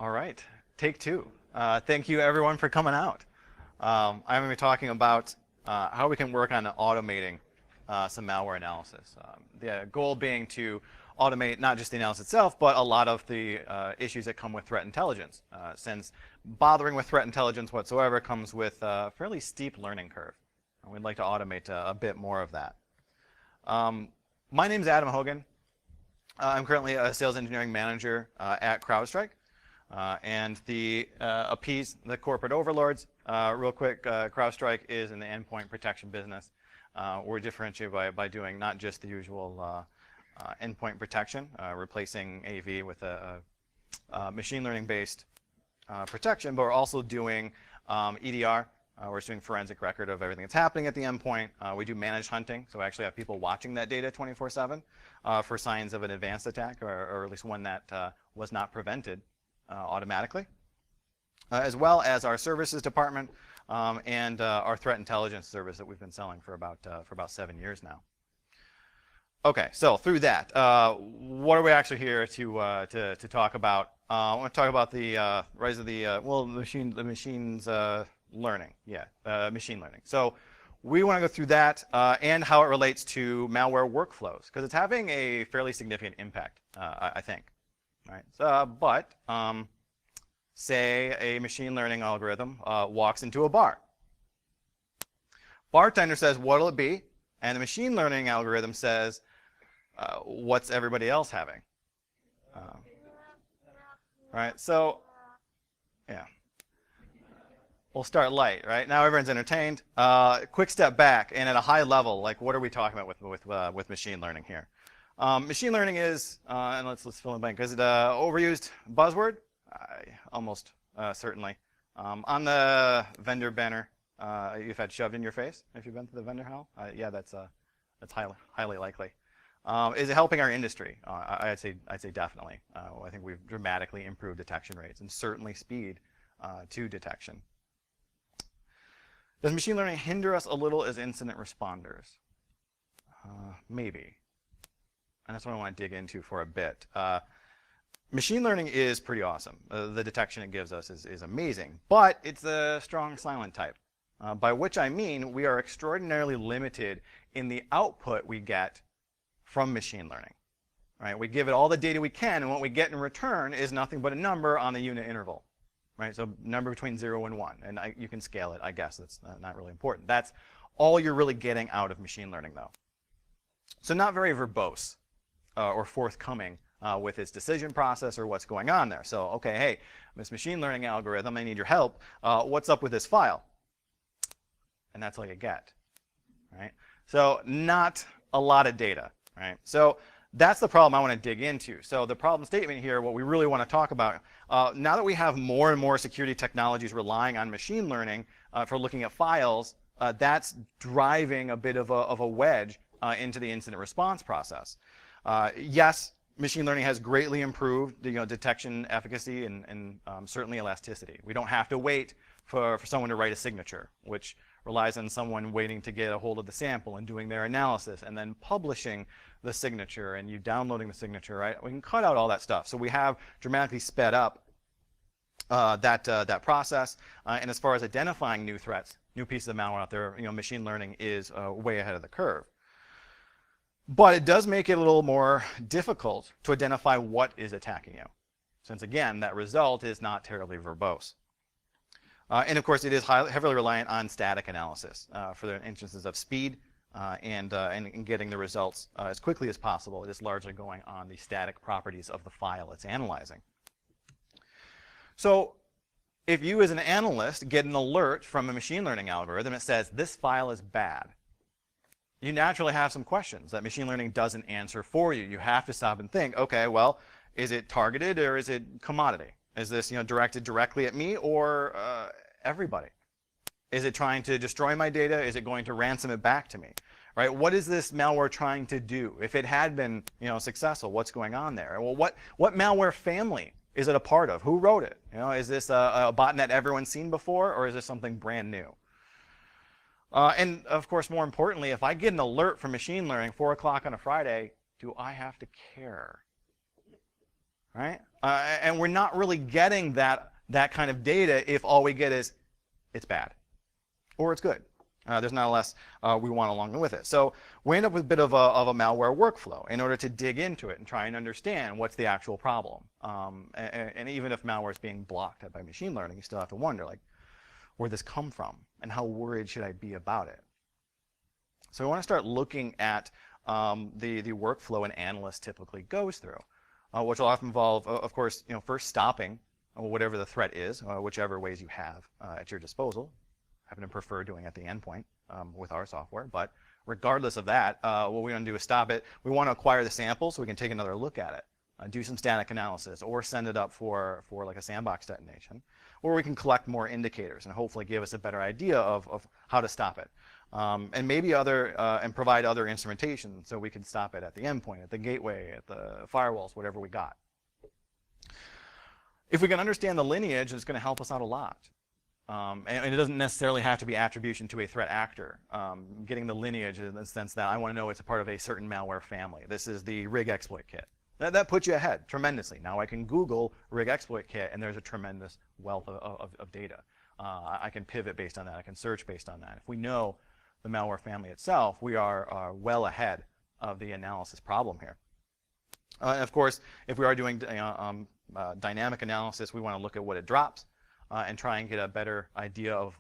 All right, take two. Thank you everyone for coming out. I'm going to be talking about how we can work on automating some malware analysis. The goal being to automate not just the analysis itself, but a lot of the issues that come with threat intelligence, since bothering with threat intelligence whatsoever comes with a fairly steep learning curve. And we'd like to automate a bit more of that. My name is Adam Hogan. I'm currently a sales engineering manager at CrowdStrike. And appease the corporate overlords, real quick, CrowdStrike is in the endpoint protection business. We're differentiated by doing not just the usual endpoint protection, replacing AV with a machine learning-based protection, but we're also doing EDR. We're doing forensic record of everything that's happening at the endpoint. We do managed hunting, so we actually have people watching that data 24/7 for signs of an advanced attack, or at least one that was not prevented automatically, as well as our services department and our threat intelligence service that we've been selling for about 7 years now. Okay, so through that, what are we actually here to talk about? I want to talk about the rise of the machines learning. Yeah, machine learning. So we want to go through that and how it relates to malware workflows, because it's having a fairly significant impact, I think. Right. But say a machine learning algorithm walks into a bar. Bartender says, what'll it be? And the machine learning algorithm says, what's everybody else having? Right. So, yeah. We'll start light, right? Now everyone's entertained. Quick step back, and at a high level, like what are we talking about with machine learning here? Machine learning is, and let's fill in the blank, is it an overused buzzword? Almost certainly. On the vendor banner, you've had shoved in your face if you've been to the vendor hall. Yeah, that's highly likely. Is it helping our industry? I'd say definitely. I think we've dramatically improved detection rates and certainly speed to detection. Does machine learning hinder us a little as incident responders? Maybe. And that's what I want to dig into for a bit. Machine learning is pretty awesome. The detection it gives us is amazing, but it's a strong silent type, by which I mean we are extraordinarily limited in the output we get from machine learning. Right? We give it all the data we can, and what we get in return is nothing but a number on the unit interval. Right? So number between 0 and 1, and you can scale it, I guess. That's not really important. That's all you're really getting out of machine learning, though. So not very verbose or forthcoming with its decision process or what's going on there. So, okay, hey, this machine learning algorithm, I need your help. What's up with this file? And that's all you get, right? So not a lot of data, right? So that's the problem I want to dig into. So the problem statement here, what we really want to talk about, now that we have more and more security technologies relying on machine learning for looking at files, that's driving a bit of a wedge into the incident response process. Yes, machine learning has greatly improved detection efficacy and certainly elasticity. We don't have to wait for someone to write a signature, which relies on someone waiting to get a hold of the sample and doing their analysis and then publishing the signature and you downloading the signature, right? We can cut out all that stuff. So we have dramatically sped up that process. And as far as identifying new threats, new pieces of malware out there, machine learning is way ahead of the curve. But it does make it a little more difficult to identify what is attacking you, since again, that result is not terribly verbose. And of course, it is heavily reliant on static analysis for the instances of speed and getting the results as quickly as possible. It is largely going on the static properties of the file it's analyzing. So if you as an analyst get an alert from a machine learning algorithm that says this file is bad, you naturally have some questions that machine learning doesn't answer for you. You have to stop and think, okay, well, is it targeted or is it commodity? Is this directed directly at me or everybody? Is it trying to destroy my data? Is it going to ransom it back to me? Right? What is this malware trying to do? If it had been successful, what's going on there? Well, what malware family is it a part of? Who wrote it? Is this a botnet everyone's seen before, or is this something brand new? And of course, more importantly, if I get an alert from machine learning 4 o'clock on a Friday, do I have to care? Right? And we're not really getting that kind of data if all we get is it's bad or it's good. There's not less we want along with it. So we end up with a bit of a malware workflow in order to dig into it and try and understand what's the actual problem. And even if malware is being blocked by machine learning, you still have to wonder, like, where'd this come from and how worried should I be about it? So we want to start looking at the workflow an analyst typically goes through, which will often involve, of course, first stopping whatever the threat is, whichever ways you have at your disposal. I happen to prefer doing it at the endpoint with our software, but regardless of that, what we want to do is stop it. We want to acquire the sample so we can take another look at it, do some static analysis, or send it up for like a sandbox detonation, or we can collect more indicators and hopefully give us a better idea of how to stop it. And maybe and provide other instrumentation so we can stop it at the endpoint, at the gateway, at the firewalls, whatever we got. If we can understand the lineage, it's going to help us out a lot. And it doesn't necessarily have to be attribution to a threat actor. Getting the lineage in the sense that I want to know it's a part of a certain malware family. This is the rig exploit kit. That puts you ahead tremendously. Now I can Google rig exploit kit and there's a tremendous wealth of data. I can pivot based on that. I can search based on that. If we know the malware family itself, we are well ahead of the analysis problem here. And of course, if we are doing dynamic analysis, we want to look at what it drops and try and get a better idea of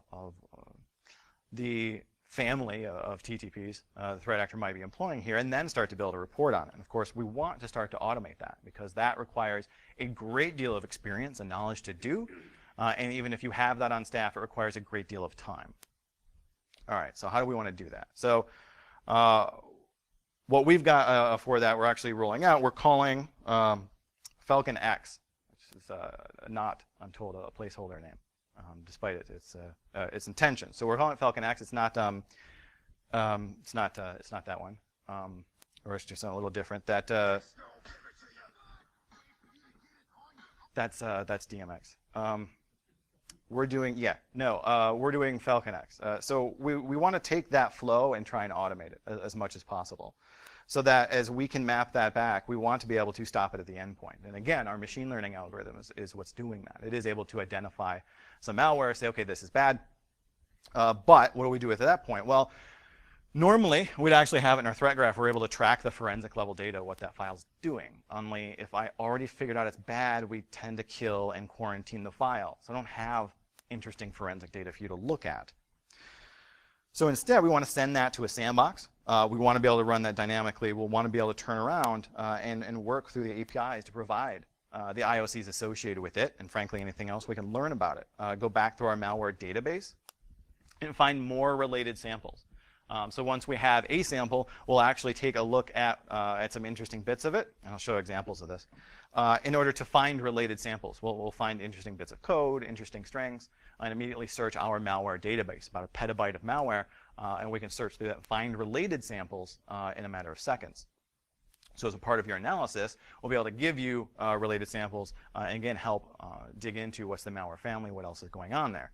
the family of TTPs the threat actor might be employing here, and then start to build a report on it. And of course, we want to start to automate that because that requires a great deal of experience and knowledge to do. And even if you have that on staff, it requires a great deal of time. All right, so how do we want to do that? So what we've got for that, we're actually rolling out, we're calling Falcon X, which is not, I'm told, a placeholder name, despite its intention. So we're calling it Falcon X. It's not that one, or it's just a little different. That's DMX. We're doing, we're doing Falcon X. So we want to take that flow and try and automate it as much as possible. So that as we can map that back, we want to be able to stop it at the endpoint. And again, our machine learning algorithm is what's doing that. It is able to identify some malware, say, okay, this is bad. But what do we do at that point? Well, normally, we'd actually have it in our threat graph. We're able to track the forensic level data, what that file's doing. Only if I already figured out it's bad, we tend to kill and quarantine the file. So I don't have interesting forensic data for you to look at. So instead, we want to send that to a sandbox. We want to be able to run that dynamically. We'll want to be able to turn around and work through the APIs to provide the IOCs associated with it, and frankly, anything else we can learn about it. Go back through our malware database and find more related samples. So once we have a sample, we'll actually take a look at some interesting bits of it, and I'll show examples of this, in order to find related samples. We'll find interesting bits of code, interesting strings, and immediately search our malware database, about a petabyte of malware, and we can search through that and find related samples in a matter of seconds. So as a part of your analysis, we'll be able to give you related samples and again help dig into what's the malware family, what else is going on there.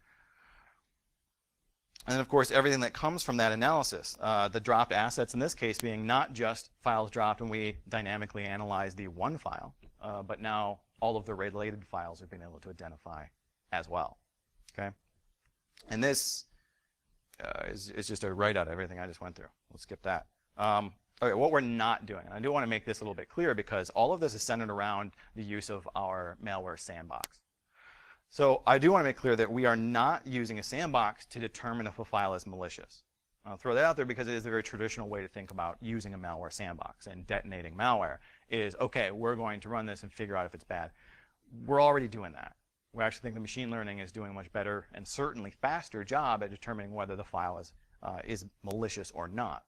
And of course, everything that comes from that analysis, the dropped assets in this case being not just files dropped and we dynamically analyze the one file, but now all of the related files are being able to identify as well. Okay, and this is just a write out of everything I just went through. We'll skip that. Okay, what we're not doing, and I do want to make this a little bit clear because all of this is centered around the use of our malware sandbox. So I do want to make clear that we are not using a sandbox to determine if a file is malicious. I'll throw that out there because it is a very traditional way to think about using a malware sandbox and detonating malware is, okay, we're going to run this and figure out if it's bad. We're already doing that. We actually think the machine learning is doing a much better and certainly faster job at determining whether the file is malicious or not.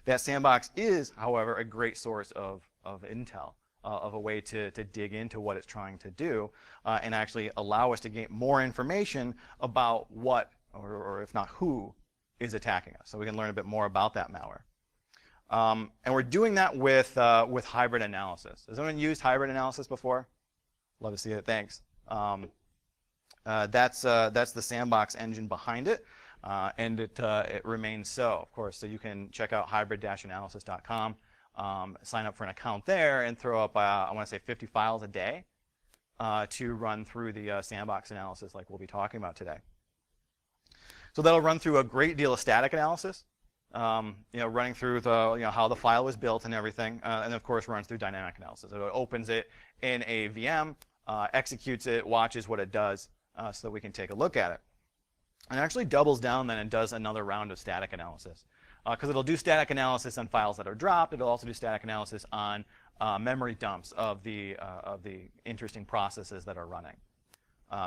That sandbox is, however, a great source of intel, of a way to dig into what it's trying to do and actually allow us to get more information about what, or if not who, is attacking us. So we can learn a bit more about that malware. And we're doing that with hybrid analysis. Has anyone used hybrid analysis before? Love to see it. Thanks. That's the sandbox engine behind it. And it remains so, of course. So you can check out hybrid-analysis.com sign up for an account there, and throw up, I want to say 50 files a day to run through the sandbox analysis like we'll be talking about today. So that'll run through a great deal of static analysis, running through the, how the file was built and everything, and of course runs through dynamic analysis. So it opens it in a VM, executes it, watches what it does, so that we can take a look at it. And it actually doubles down then and does another round of static analysis, because it'll do static analysis on files that are dropped. It'll also do static analysis on memory dumps of the interesting processes that are running.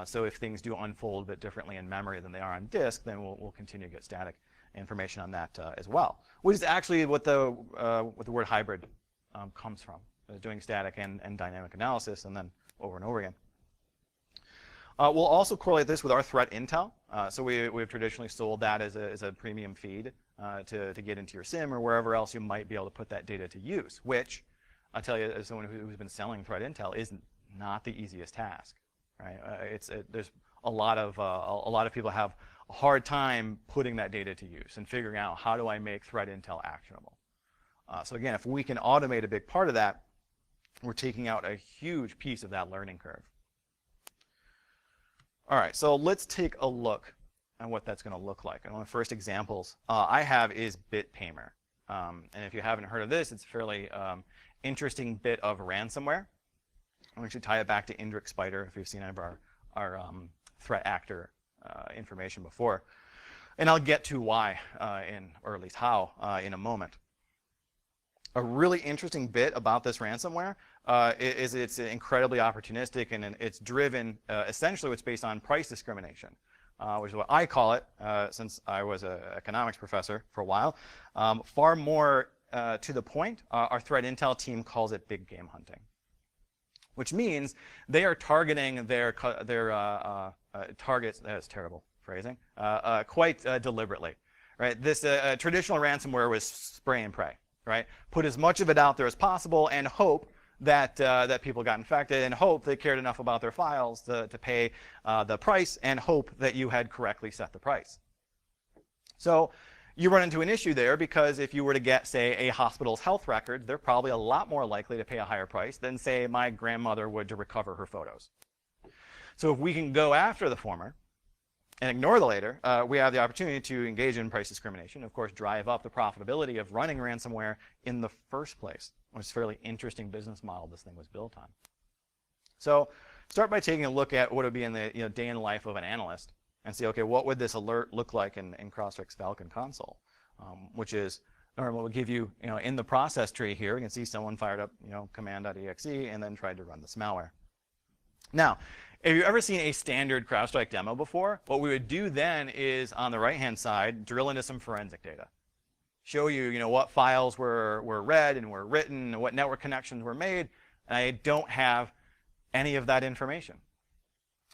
So if things do unfold a bit differently in memory than they are on disk, then we'll continue to get static information on that as well, which is actually what the word hybrid comes from, doing static and dynamic analysis, and then over and over again. We'll also correlate this with our threat intel. So we've traditionally sold that as a premium feed to get into your SIM or wherever else you might be able to put that data to use, which I'll tell you, as someone who's been selling threat intel, is not the easiest task. Right? There's a lot of people have a hard time putting that data to use and figuring out, how do I make threat intel actionable? So again, if we can automate a big part of that, we're taking out a huge piece of that learning curve. All right, so let's take a look at what that's going to look like. And one of the first examples I have is BitPaymer. And if you haven't heard of this, it's a fairly interesting bit of ransomware. We should tie it back to Indrik Spider if you've seen any of our threat actor information before. And I'll get to why, or at least how, in a moment. A really interesting bit about this ransomware is it's incredibly opportunistic, and it's driven, essentially it's based on price discrimination, which is what I call it, since I was an economics professor for a while. Far more to the point, our threat intel team calls it big game hunting, which means they are targeting their targets. That's terrible phrasing. Quite deliberately, right? This traditional ransomware was spray and pray, right? Put as much of it out there as possible and hope that that people got infected, and hope they cared enough about their files to pay the price, and hope that you had correctly set the price. So you run into an issue there, because if you were to get, say, a hospital's health record, they're probably a lot more likely to pay a higher price than, say, my grandmother would to recover her photos. So if we can go after the former and ignore the later, we have the opportunity to engage in price discrimination, of course, drive up the profitability of running ransomware in the first place, which is a fairly interesting business model this thing was built on. So start by taking a look at what would be in the day in the life of an analyst, and see, okay, what would this alert look like in CrrCON's Falcon console, which is normally will give you, in the process tree here, we can see someone fired up, command.exe and then tried to run this malware. Now, if you've ever seen a standard CrrCON demo before, what we would do then is, on the right-hand side, drill into some forensic data. Show you, what files were read and were written, and what network connections were made, and I don't have any of that information.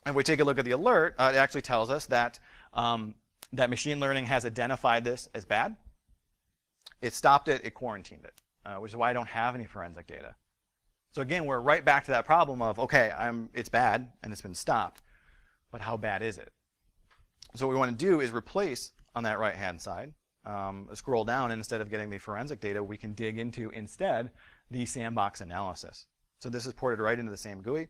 And we take a look at the alert, it actually tells us that, that machine learning has identified this as bad. It stopped it, it quarantined it, which is why I don't have any forensic data. So again, we're right back to that problem of, okay, it's bad and it's been stopped, but how bad is it? So what we want to do is replace, on that right-hand side, scroll down, and instead of getting the forensic data, we can dig into, instead, the sandbox analysis. So this is ported right into the same GUI.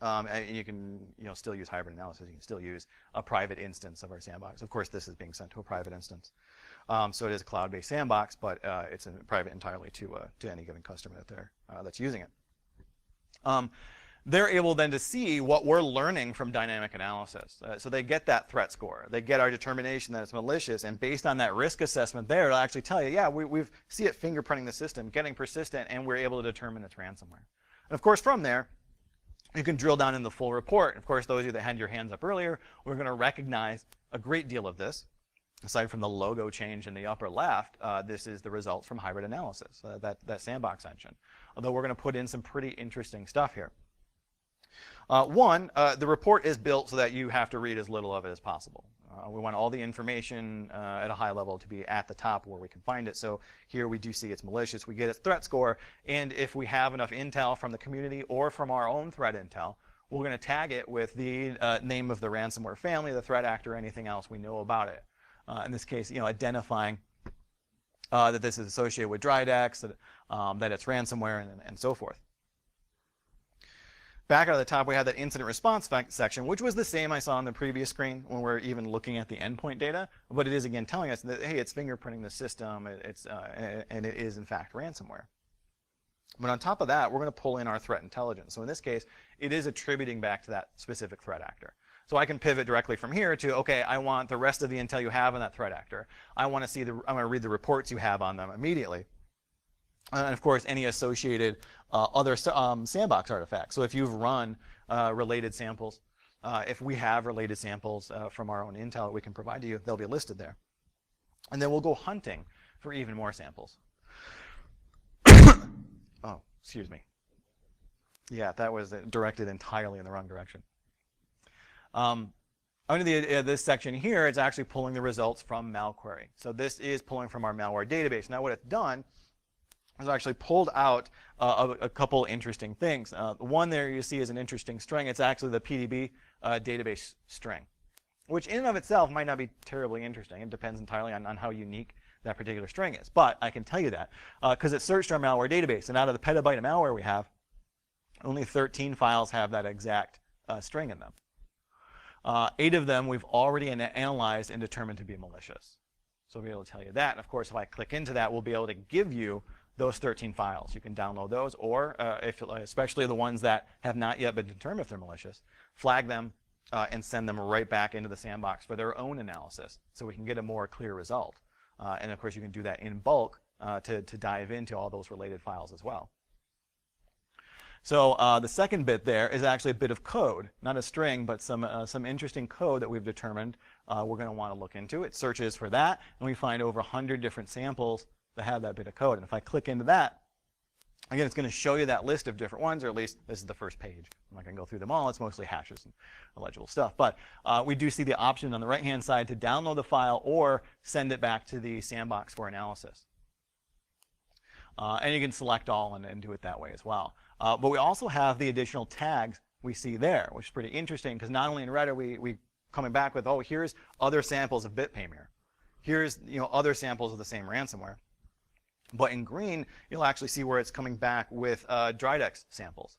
And you can still use hybrid analysis. You can still use a private instance of our sandbox. Of course, this is being sent to a private instance. So it is a cloud-based sandbox, but it's private entirely to any given customer that's using it. They're able then to see what we're learning from dynamic analysis. So they get that threat score. They get our determination that it's malicious, and based on that risk assessment there, it'll actually tell you, yeah, we see it fingerprinting the system, getting persistent, and we're able to determine it's ransomware. And of course, from there, you can drill down in the full report. Of course, those of you that had your hands up earlier, we're going to recognize a great deal of this. Aside from the logo change in the upper left, this is the results from hybrid analysis, that sandbox engine. Although we're going to put in some pretty interesting stuff here. The report is built so that you have to read as little of it as possible. We want all the information at a high level to be at the top where we can find it. So here we do see it's malicious. We get its threat score. And if we have enough intel from the community or from our own threat intel, we're going to tag it with the name of the ransomware family, the threat actor, anything else we know about it. In this case, identifying that this is associated with DryDex, that it's ransomware, and so forth. Back out of the top, we had that incident response section, which was the same I saw on the previous screen when we're even looking at the endpoint data, but it is again telling us that, hey, it's fingerprinting the system, and it is in fact ransomware. But on top of that, we're going to pull in our threat intelligence. So in this case, it is attributing back to that specific threat actor. So I can pivot directly from here to, okay, I want the rest of the intel you have on that threat actor. I want to read the reports you have on them immediately. And of course, any associated other sandbox artifacts. So if you've run related samples, if we have related samples from our own intel that we can provide to you, they'll be listed there. And then we'll go hunting for even more samples. Oh, excuse me. Yeah, that was directed entirely in the wrong direction. Under this section here, it's actually pulling the results from Malquery. So this is pulling from our malware database. Now what it's done is actually pulled out a couple interesting things. One there you see is an interesting string. It's actually the PDB database string, which in and of itself might not be terribly interesting. It depends entirely on how unique that particular string is. But I can tell you that because it searched our malware database. And out of the petabyte of malware we have, only 13 files have that exact string in them. 8 of them we've already analyzed and determined to be malicious. So we'll be able to tell you that. And of course, if I click into that, we'll be able to give you those 13 files. You can download those, or especially the ones that have not yet been determined if they're malicious, flag them and send them right back into the sandbox for their own analysis so we can get a more clear result. And of course, you can do that in bulk to dive into all those related files as well. So the second bit there is actually a bit of code, not a string, but some interesting code that we've determined we're going to want to look into. It searches for that, and we find over 100 different samples that have that bit of code. And if I click into that, again, it's going to show you that list of different ones, or at least this is the first page. I'm not going to go through them all. It's mostly hashes and illegible stuff. But we do see the option on the right-hand side to download the file or send it back to the sandbox for analysis. And you can select all and do it that way as well. But we also have the additional tags we see there, which is pretty interesting because not only in red are we coming back with, oh, here's other samples of BitPayMir. Here's other samples of the same ransomware. But in green, you'll actually see where it's coming back with DryDex samples,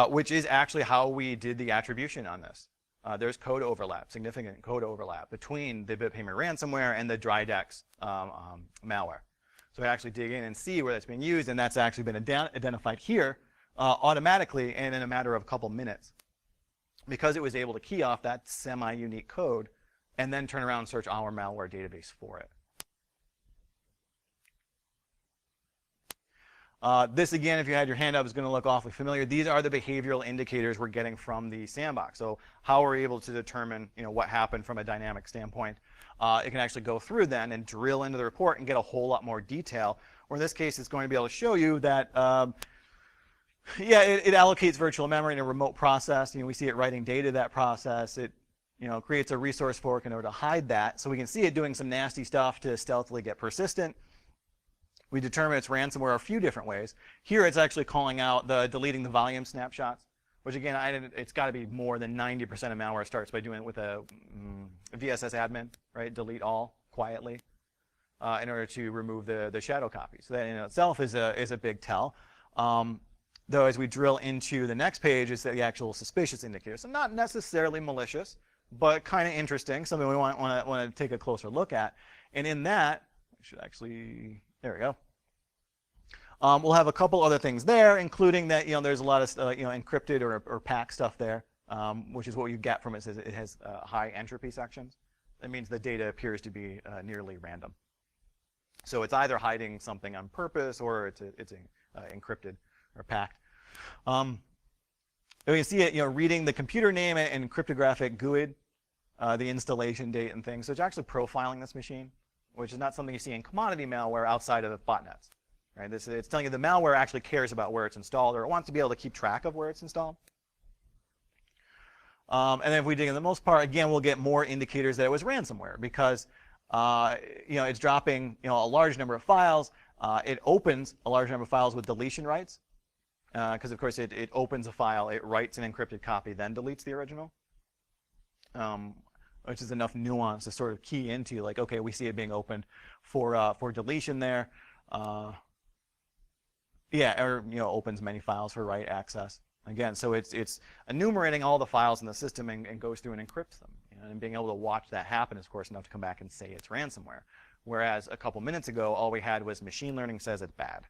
which is actually how we did the attribution on this. There's code overlap, significant code overlap between the BitPayMir ransomware and the DryDex malware. So we actually dig in and see where that's being used, and that's actually been identified here automatically and in a matter of a couple minutes because it was able to key off that semi-unique code and then turn around and search our malware database for it. This, again, if you had your hand up, is going to look awfully familiar. These are the behavioral indicators we're getting from the sandbox. So how we're able to determine what happened from a dynamic standpoint. It can actually go through then and drill into the report and get a whole lot more detail. Or in this case, it's going to be able to show you that, it allocates virtual memory in a remote process. We see it writing data to that process. It creates a resource fork in order to hide that. So we can see it doing some nasty stuff to stealthily get persistent. We determine it's ransomware a few different ways. Here it's actually calling out deleting the volume snapshots, which again, it's got to be more than 90% of malware starts by doing it with a VSS admin, right? Delete all quietly in order to remove the shadow copies. So that in itself is a big tell. Though as we drill into the next page, it's the actual suspicious indicator. So not necessarily malicious, but kind of interesting, something we want to take a closer look at. And in that, I should actually, there we go. We'll have a couple other things there, including that there's a lot of encrypted or packed stuff there, which is what you get from it. It has high entropy sections. That means the data appears to be nearly random. So it's either hiding something on purpose or it's encrypted or packed. We can see it reading the computer name and cryptographic GUID, the installation date and things. So it's actually profiling this machine, which is not something you see in commodity malware outside of botnets. Right? It's telling you the malware actually cares about where it's installed, or it wants to be able to keep track of where it's installed. And then if we dig in the most part, again, we'll get more indicators that it was ransomware because it's dropping a large number of files. It opens a large number of files with deletion rights because, of course, it opens a file, it writes an encrypted copy, then deletes the original. which is enough nuance to sort of key into, like, okay, we see it being opened for deletion there. Yeah, or opens many files for write access. Again, so it's enumerating all the files in the system and goes through and encrypts them. And being able to watch that happen is, of course, enough to come back and say it's ransomware. Whereas a couple minutes ago, all we had was machine learning says it's bad.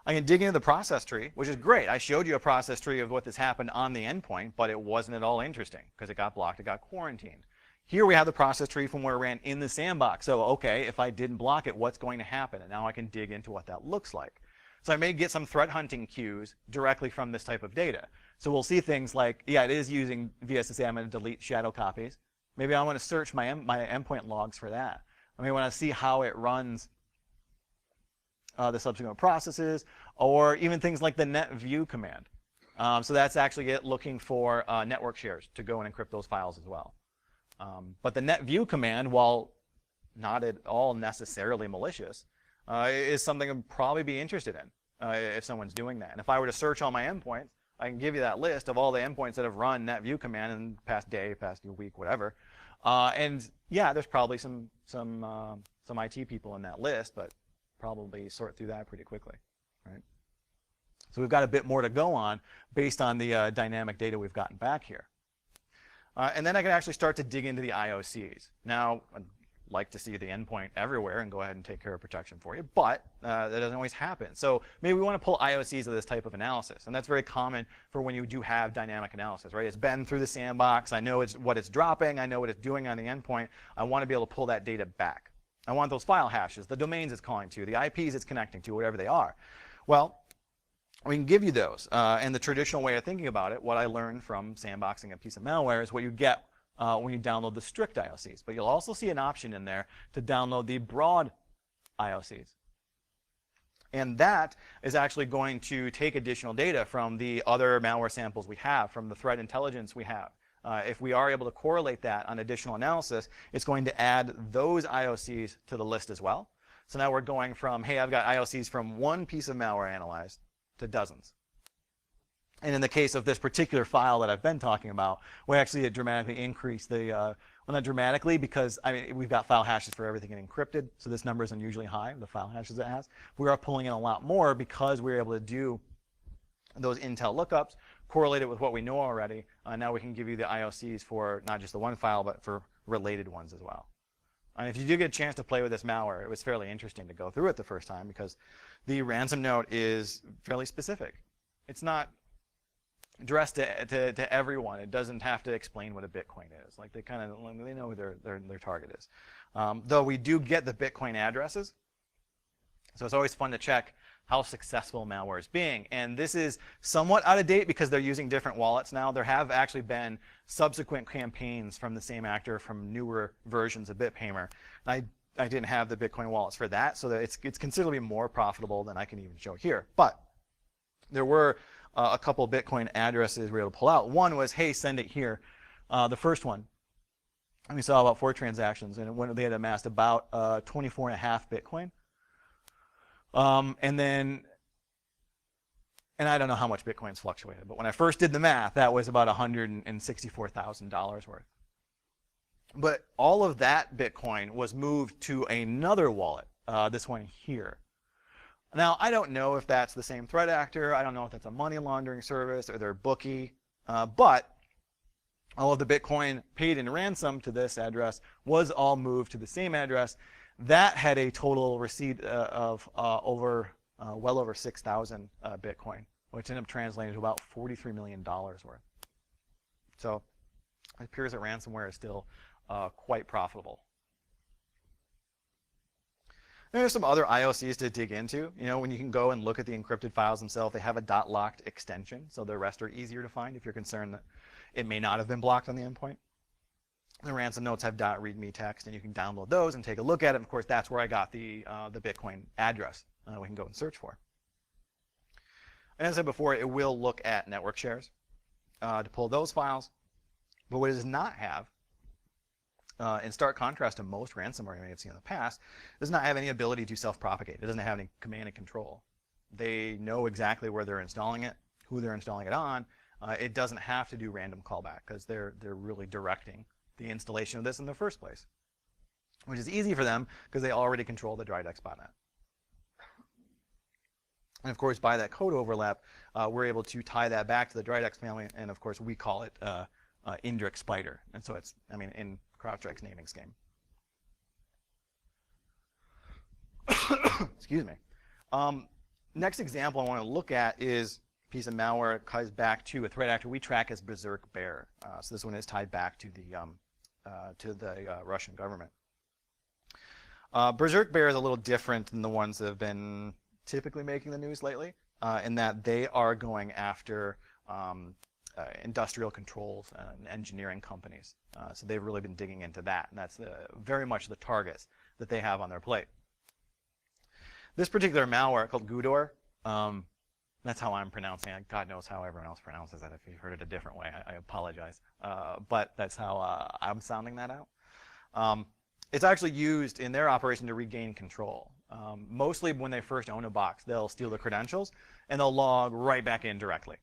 I can dig into the process tree, which is great. I showed you a process tree of what this happened on the endpoint, but it wasn't at all interesting because it got blocked, it got quarantined. Here we have the process tree from where it ran in the sandbox. So, okay, if I didn't block it, what's going to happen? And now I can dig into what that looks like. So I may get some threat hunting cues directly from this type of data. So we'll see things like, yeah, it is using VSSA. I'm going to delete shadow copies. Maybe I want to search my endpoint logs for that. I may want to see how it runs the subsequent processes, or even things like the net view command. So that's actually it looking for network shares to go and encrypt those files as well. But the net view command, while not at all necessarily malicious, is something I'd probably be interested in if someone's doing that. And if I were to search all my endpoints, I can give you that list of all the endpoints that have run net view command in the past day, past week, whatever. And yeah, there's probably some IT people in that list, but probably sort through that pretty quickly, right? So we've got a bit more to go on based on the dynamic data we've gotten back here. And then I can actually start to dig into the IOCs. Now, I'd like to see the endpoint everywhere and go ahead and take care of protection for you, but that doesn't always happen. So maybe we want to pull IOCs of this type of analysis, and that's very common for when you do have dynamic analysis, right? It's been through the sandbox. I know what it's dropping. I know what it's doing on the endpoint. I want to be able to pull that data back. I want those file hashes, the domains it's calling to, the IPs it's connecting to, whatever they are. Well, we can give you those. And the traditional way of thinking about it, what I learned from sandboxing a piece of malware, is what you get when you download the strict IOCs. But you'll also see an option in there to download the broad IOCs. And that is actually going to take additional data from the other malware samples we have, from the threat intelligence we have. If we are able to correlate that on additional analysis, it's going to add those IOCs to the list as well. So now we're going from, hey, I've got IOCs from one piece of malware analyzed to dozens. And in the case of this particular file that I've been talking about, we actually dramatically increased the, well, not dramatically, because we've got file hashes for everything encrypted, so this number is unusually high, the file hashes it has. We are pulling in a lot more because we're able to do those intel lookups, correlate it with what we know already. Now we can give you the IOCs for not just the one file, but for related ones as well. And if you do get a chance to play with this malware, it was fairly interesting to go through it the first time because the ransom note is fairly specific. It's not addressed to everyone. It doesn't have to explain what a Bitcoin is. Like they know who their target is. Though we do get the Bitcoin addresses, so it's always fun to check how successful malware is being. And this is somewhat out of date because they're using different wallets now. There have actually been subsequent campaigns from the same actor from newer versions of BitPaymer. I didn't have the Bitcoin wallets for that, so that it's considerably more profitable than I can even show here. But there were a couple of Bitcoin addresses we were able to pull out. One was, hey, send it here. The first one, and we saw about 4 transactions, and when they had amassed about 24.5 Bitcoin. And I don't know how much Bitcoin's fluctuated, but when I first did the math, that was about $164,000 worth. But all of that Bitcoin was moved to another wallet, this one here. Now, I don't know if that's the same threat actor. I don't know if that's a money laundering service or their bookie. But all of the Bitcoin paid in ransom to this address was all moved to the same address. That had a total receipt of well over 6,000 Bitcoin, which ended up translating to about $43 million worth. So it appears that ransomware is still quite profitable. There's some other IOCs to dig into. You know, when you can go and look at the encrypted files themselves, they have a .locked extension, so the rest are easier to find if you're concerned that it may not have been blocked on the endpoint. The ransom notes have .readme text, and you can download those and take a look at it. Of course, that's where I got the Bitcoin address we can go and search for. And as I said before, it will look at network shares to pull those files. But what it does not have, in stark contrast to most ransomware you may have seen in the past, does not have any ability to self-propagate. It doesn't have any command and control. They know exactly where they're installing it, who they're installing it on, it doesn't have to do random callback because they're really directing the installation of this in the first place, which is easy for them because they already control the DryDex botnet. And of course, by that code overlap, we're able to tie that back to the DryDex family, and of course, we call it Indrix Spider. And so it's, I mean, in CrowdStrike's naming scheme. Excuse me. Next example I want to look at is a piece of malware that ties back to a threat actor we track as GrrCON. So this one is tied back to the Russian government. GrrCON is a little different than the ones that have been typically making the news lately, in that they are going after industrial controls and engineering companies. So they've really been digging into that, and that's very much the targets that they have on their plate. This particular malware called GrrCON, that's how I'm pronouncing it. God knows how everyone else pronounces it. If you've heard it a different way, I apologize. But that's how I'm sounding that out. It's actually used in their operation to regain control. Mostly when they first own a box, they'll steal the credentials and they'll log right back in directly.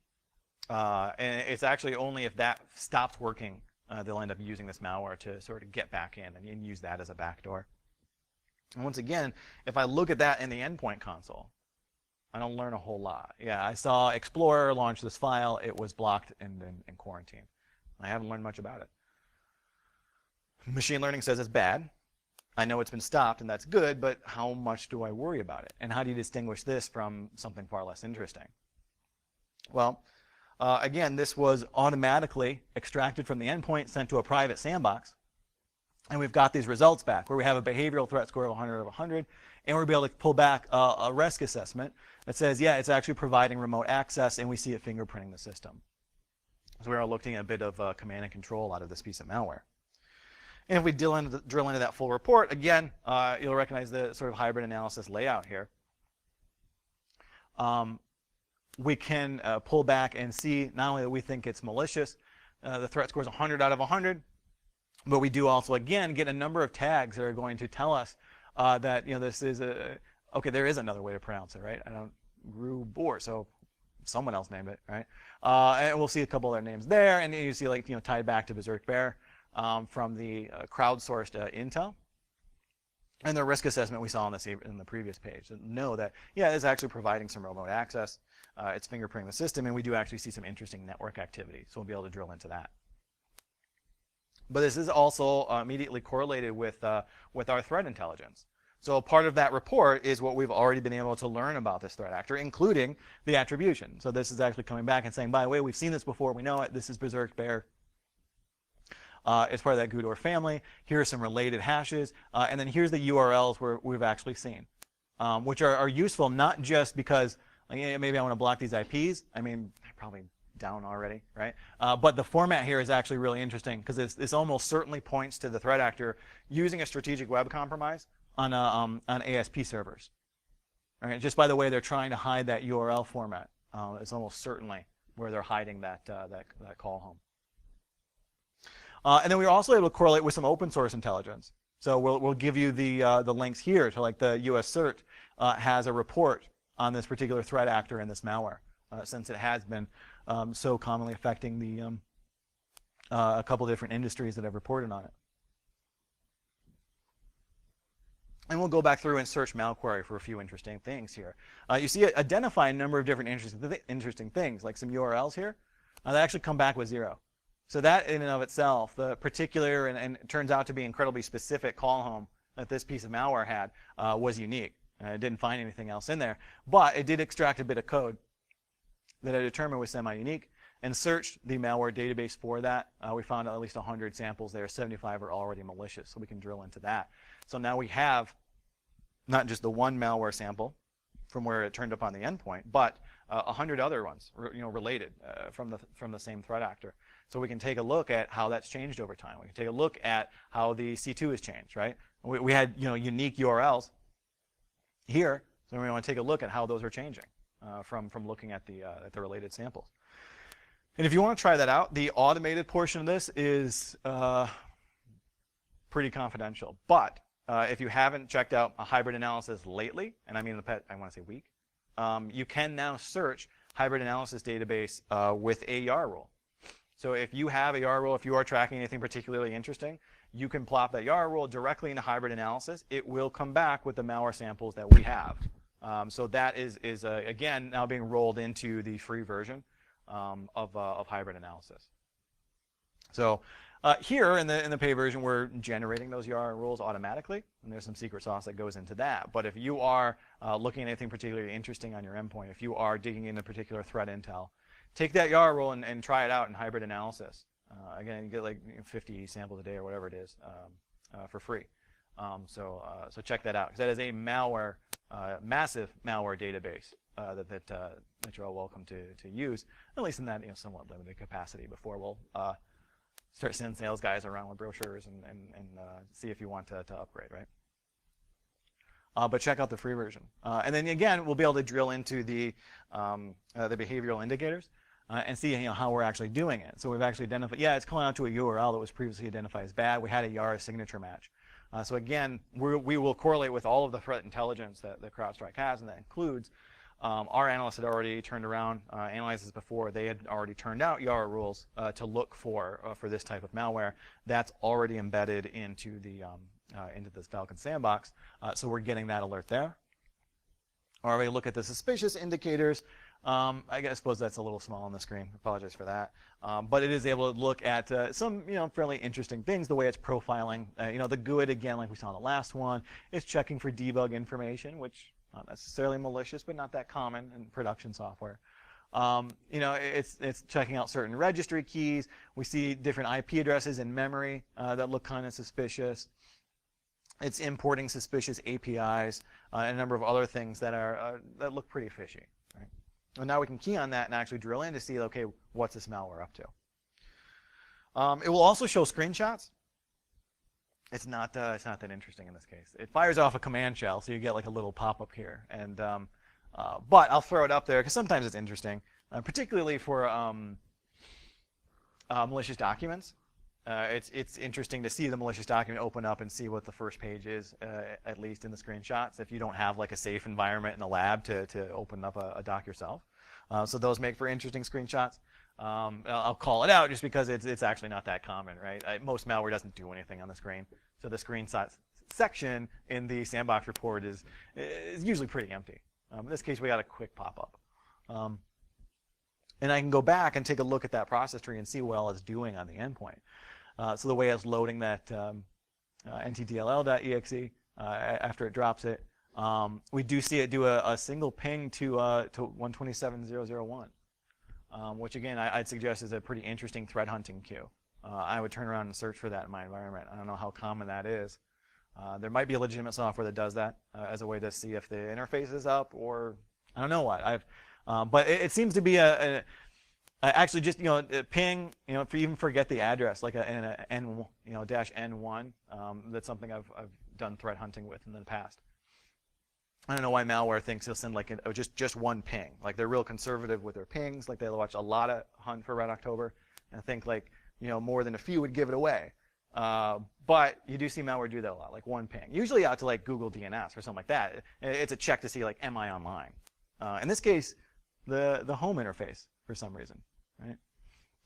And it's actually only if that stops working, they'll end up using this malware to sort of get back in and use that as a backdoor. And once again, if I look at that in the endpoint console, I don't learn a whole lot. Yeah, I saw Explorer launch this file. It was blocked and in quarantine. I haven't learned much about it. Machine learning says it's bad. I know it's been stopped, and that's good, but how much do I worry about it? And how do you distinguish this from something far less interesting? Well, again, this was automatically extracted from the endpoint, sent to a private sandbox. And we've got these results back where we have a behavioral threat score of 100 of 100, and we're able to pull back a risk assessment that says, yeah, it's actually providing remote access, and we see it fingerprinting the system. So we are looking at a bit of command and control out of this piece of malware. And if we drill into that full report, again, you'll recognize the sort of hybrid analysis layout here. We can pull back and see not only that we think it's malicious, the threat score is 100 out of 100, but we do also, again, get a number of tags that are going to tell us that, this is okay, there is another way to pronounce it, right? I don't, GrrCON, so someone else named it, right? And we'll see a couple other names there, and you see, like, tied back to GrrCON from the crowdsourced intel. And the risk assessment we saw on in the previous page. Know that, yeah, it's actually providing some remote access. It's fingerprinting the system, and we do actually see some interesting network activity. So we'll be able to drill into that. But this is also immediately correlated with our threat intelligence. So part of that report is what we've already been able to learn about this threat actor, including the attribution. So this is actually coming back and saying, by the way, we've seen this before. We know it. This is GrrCON. It's part of that GrrCON family. Here are some related hashes. And then here's the URLs where we've actually seen, which are useful not just because maybe I want to block these IPs. I mean, they're probably down already, right? But the format here is actually really interesting because this almost certainly points to the threat actor using a strategic web compromise on ASP servers. All right, just by the way they're trying to hide that URL format, it's almost certainly where they're hiding that call home. And then we were also able to correlate with some open source intelligence. So we'll give you the links here to, like, the US CERT has a report on this particular threat actor and this malware, since it has been so commonly affecting the a couple different industries that have reported on it. And we'll go back through and search Malquery for a few interesting things here. You see it identify a number of different interesting things, like some URLs here. They actually come back with 0. So that in and of itself, the particular and it turns out to be incredibly specific call home that this piece of malware had was unique. It didn't find anything else in there, but it did extract a bit of code that I determined was semi-unique and searched the malware database for that. We found at least 100 samples there. 75 are already malicious, so we can drill into that. So now we have not just the one malware sample from where it turned up on the endpoint, but 100 other ones, related from the same threat actor. So we can take a look at how that's changed over time. We can take a look at how the C2 has changed, right? We had unique URLs here, so we want to take a look at how those are changing from looking at the related samples. And if you want to try that out, the automated portion of this is pretty confidential. But if you haven't checked out a hybrid analysis lately, and I mean I want to say week, you can now search hybrid analysis database with a YAR rule. So if you have a YAR rule, if you are tracking anything particularly interesting, you can plop that YAR rule directly into hybrid analysis. It will come back with the malware samples that we have. So that is again, now being rolled into the free version of hybrid analysis. So here in the paid version, we're generating those YAR rules automatically, and there's some secret sauce that goes into that. But if you are looking at anything particularly interesting on your endpoint, if you are digging into particular threat intel, take that YAR rule and try it out in hybrid analysis. Again, you get like 50 samples a day or whatever it is for free. So check that out, because that is a malware, massive malware database that you're all welcome to use, at least in that somewhat limited capacity. Before we'll start sending sales guys around with brochures and see if you want to upgrade, right? But check out the free version, and then again we'll be able to drill into the behavioral indicators and see how we're actually doing it. So we've actually identified, yeah, it's calling out to a URL that was previously identified as bad. We had a YAR signature match. So again, we will correlate with all of the threat intelligence that CrowdStrike has, and that includes our analysts had already turned around, analyzed this before. They had already turned out YAR rules to look for this type of malware. That's already embedded into this Falcon sandbox. So we're getting that alert there. Or we look at the suspicious indicators. I suppose that's a little small on the screen. I apologize for that. But it is able to look at some fairly interesting things. The way it's profiling, the good, again, like we saw in the last one, is checking for debug information, which not necessarily malicious, but not that common in production software. It's checking out certain registry keys. We see different IP addresses in memory that look kind of suspicious. It's importing suspicious APIs and a number of other things that look pretty fishy. Right? And now we can key on that and actually drill in to see, okay, what's this malware up to? It will also show screenshots. It's not that interesting in this case. It fires off a command shell, so you get like a little pop-up here. And but I'll throw it up there because sometimes it's interesting, particularly for malicious documents. It's interesting to see the malicious document open up and see what the first page is, at least in the screenshots, if you don't have like a safe environment in the lab to open up a doc yourself. So those make for interesting screenshots. I'll call it out just because it's actually not that common, right? Most malware doesn't do anything on the screen. So the screenshot section in the sandbox report is usually pretty empty. In this case, we got a quick pop-up. And I can go back and take a look at that process tree and see what all it's doing on the endpoint. So the way it's loading that ntdll.exe after it drops it, we do see it do a single ping to 127.0.0.1, which again I'd suggest is a pretty interesting threat hunting queue. I would turn around and search for that in my environment. I don't know how common that is. There might be legitimate software that does that as a way to see if the interface is up, or I don't know what. But it seems to be actually just ping, if you even forget the address, like an N, -N1. That's something I've done threat hunting with in the past. I don't know why malware thinks they'll send like just one ping. Like they're real conservative with their pings. Like they watch a lot of Hunt for Red October and think like more than a few would give it away. But you do see malware do that a lot, like one ping. Usually out to like Google DNS or something like that. It's a check to see like, am I online? In this case, the home interface for some reason, right?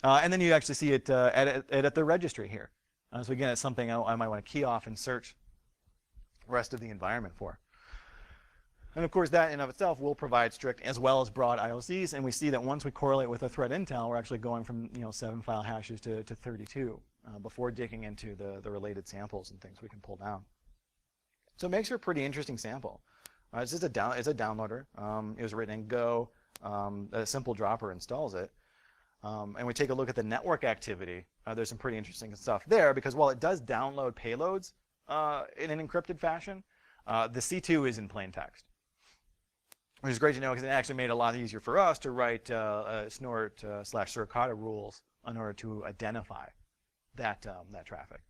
And then you actually see it at the registry here. So again, it's something I might want to key off and search the rest of the environment for. And of course, that in of itself will provide strict as well as broad IOCs. And we see that once we correlate with a threat intel, we're actually going from 7 file hashes to 32 before digging into the related samples and things we can pull down. So it makes for a pretty interesting sample. It's just it's a downloader. It was written in Go. A simple dropper installs it. And we take a look at the network activity. There's some pretty interesting stuff there, because while it does download payloads in an encrypted fashion, the C2 is in plain text, which is great to know because it actually made it a lot easier for us to write snort/suricata rules in order to identify that traffic.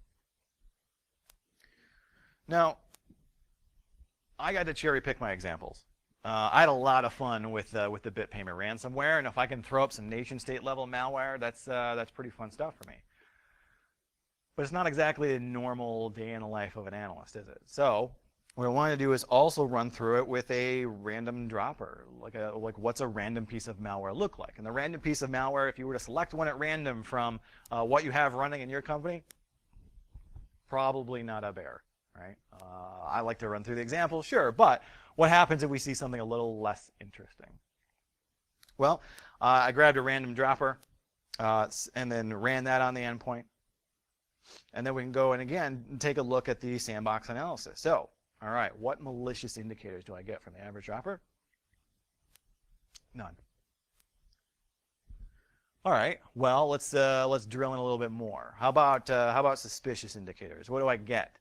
Now, I got to cherry pick my examples. I had a lot of fun with the bit payment ransomware, and if I can throw up some nation-state level malware, that's pretty fun stuff for me. But it's not exactly a normal day in the life of an analyst, is it? So what I want to do is also run through it with a random dropper, like what's a random piece of malware look like. And the random piece of malware, if you were to select one at random from what you have running in your company, probably not a bear, right? I like to run through the example, sure, but what happens if we see something a little less interesting? Well, I grabbed a random dropper and then ran that on the endpoint. And then we can go and again take a look at the sandbox analysis. So, all right, what malicious indicators do I get from the average dropper? None. All right, well, let's drill in a little bit more. How about suspicious indicators? What do I get?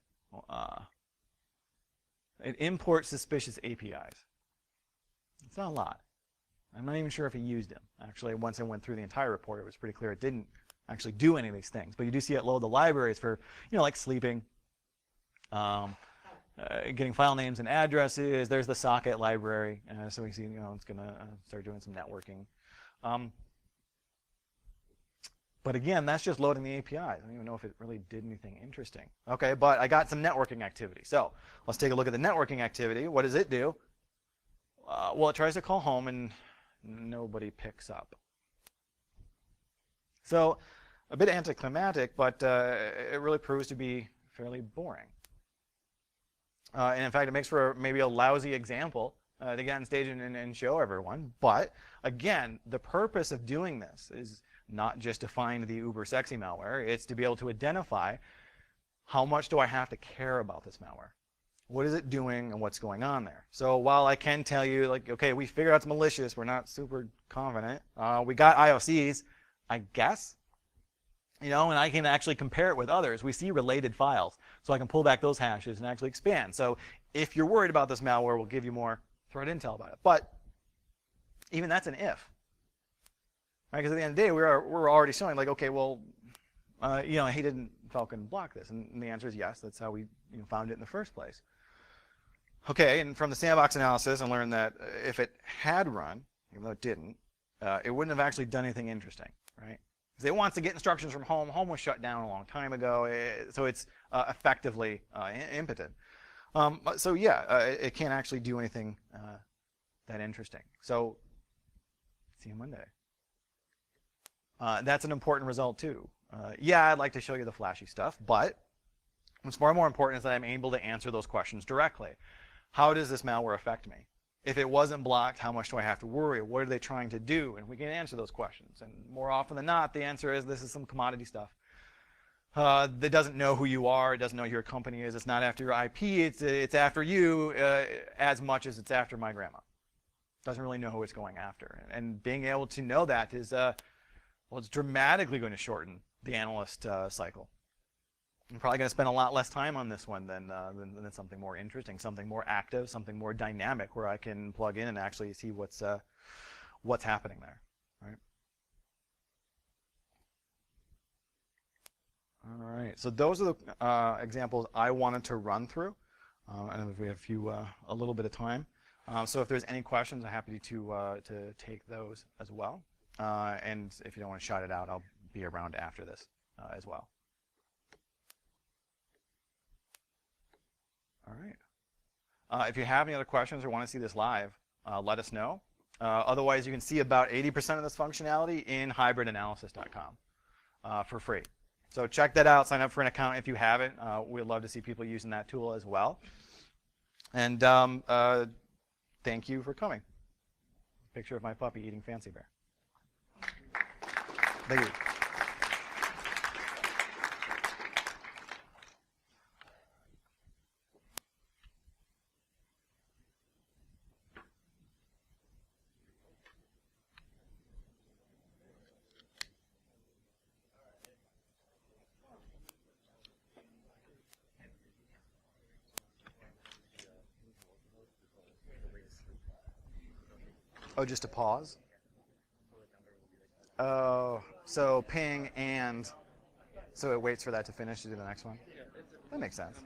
It imports suspicious APIs. It's not a lot. I'm not even sure if he used them. Actually, once I went through the entire report, it was pretty clear it didn't actually do any of these things. But you do see it load the libraries for, like sleeping, getting file names and addresses. There's the socket library. So we see, it's going to start doing some networking. But again, that's just loading the APIs. I don't even know if it really did anything interesting. Okay, but I got some networking activity. So let's take a look at the networking activity. What does it do? Well, it tries to call home and nobody picks up. So a bit anticlimactic, but it really proves to be fairly boring. And in fact, it makes for maybe a lousy example to get on stage and show everyone. But again, the purpose of doing this is not just to find the uber sexy malware. It's to be able to identify how much do I have to care about this malware. What is it doing and what's going on there? So while I can tell you, like, okay, we figured out it's malicious, we're not super confident. We got IOCs, I guess, and I can actually compare it with others. We see related files, so I can pull back those hashes and actually expand. So if you're worried about this malware, we'll give you more threat intel about it. But even that's an if. Right? Because at the end of the day, we're already showing, like, okay, well, hey, didn't Falcon block this? And the answer is yes. That's how we found it in the first place. Okay, and from the sandbox analysis, I learned that if it had run, even though it didn't, it wouldn't have actually done anything interesting, right? Because it wants to get instructions from home. Home was shut down a long time ago, so it's effectively impotent. So yeah, it can't actually do anything that interesting. So see you Monday. That's an important result too. Yeah, I'd like to show you the flashy stuff, but what's far more important is that I'm able to answer those questions directly. How does this malware affect me? If it wasn't blocked, how much do I have to worry? What are they trying to do? And we can answer those questions. And more often than not, the answer is this is some commodity stuff. That doesn't know who you are. It doesn't know who your company is. It's not after your IP. It's after you as much as it's after my grandma. Doesn't really know who it's going after. And being able to know that is, well, it's dramatically going to shorten the analyst cycle. I'm probably going to spend a lot less time on this one than something more interesting, something more active, something more dynamic, where I can plug in and actually see what's happening there. Right? All right. So those are the examples I wanted to run through. And if we have a little bit of time, so if there's any questions, I'm happy to take those as well. And if you don't want to shout it out, I'll be around after this as well. All right. If you have any other questions or want to see this live, let us know. Otherwise, you can see about 80% of this functionality in hybridanalysis.com for free. So check that out. Sign up for an account if you haven't. We'd love to see people using that tool as well. And thank you for coming. Picture of my puppy eating Fancy Bear. Thank you. Oh, just a pause? Oh, so ping and, so it waits for that to finish to do the next one? That makes sense.